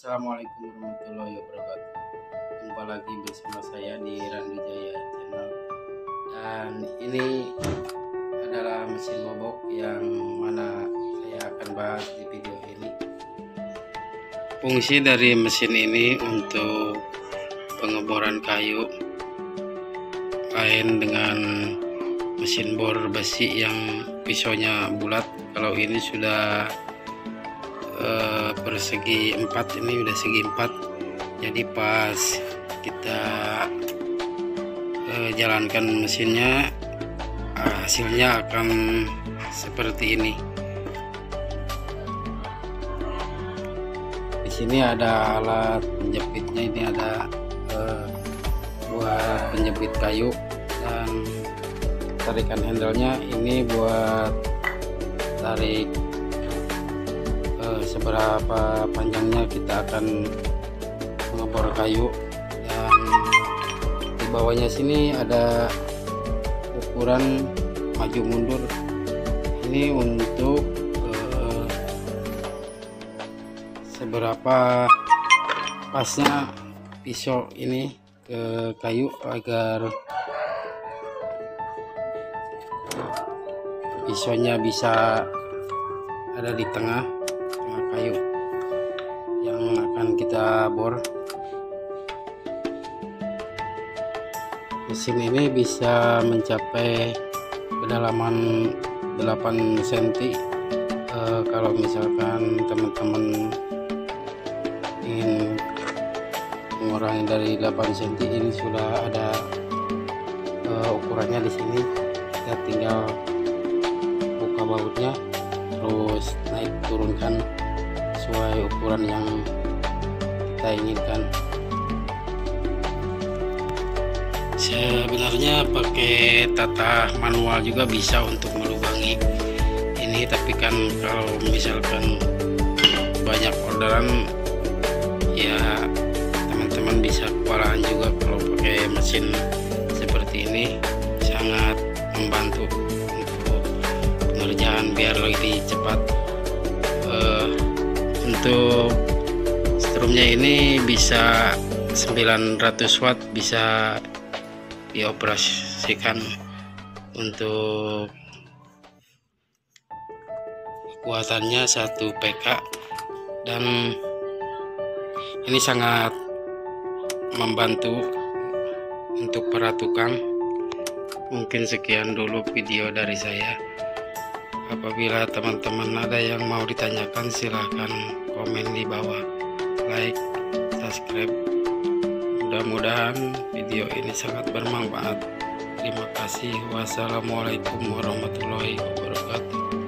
Assalamualaikum warahmatullahi wabarakatuh. Jumpa lagi bersama saya di Randu Jaya Channel. Dan ini adalah mesin bobok yang mana saya akan bahas di video ini. Fungsi dari mesin ini untuk pengeboran kayu, lain dengan mesin bor besi yang pisaunya bulat. Kalau ini sudah persegi 4, ini udah segi 4, jadi pas kita jalankan mesinnya, hasilnya akan seperti ini. Di sini ada alat penjepitnya, ini ada buat penjepit kayu, dan tarikan handle-nya ini buat tarik seberapa panjangnya kita akan mengebor kayu. Dan di bawahnya sini ada ukuran maju mundur, ini untuk seberapa pasnya pisau ini ke kayu agar pisaunya bisa ada di tengah kayu yang akan kita bor. Mesin ini bisa mencapai kedalaman 8 cm. Kalau misalkan teman-teman ingin mengurangi dari 8 cm, ini sudah ada ukurannya di sini. Kita tinggal buka bautnya, terus naik turunkan sesuai ukuran yang kita inginkan. Sebenarnya pakai tata manual juga bisa untuk melubangi ini, tapi kan kalau misalkan banyak orderan ya teman-teman bisa kewalahan juga. Kalau pakai mesin seperti ini sangat membantu untuk pengerjaan biar lebih cepat. Untuk strumnya ini bisa 900 watt, bisa dioperasikan. Untuk kekuatannya 1 PK, dan ini sangat membantu untuk para tukang. Mungkin sekian dulu video dari saya. Apabila teman-teman ada yang mau ditanyakan, silahkan komen di bawah, like, subscribe. Mudah-mudahan video ini sangat bermanfaat. Terima kasih. Wassalamualaikum warahmatullahi wabarakatuh.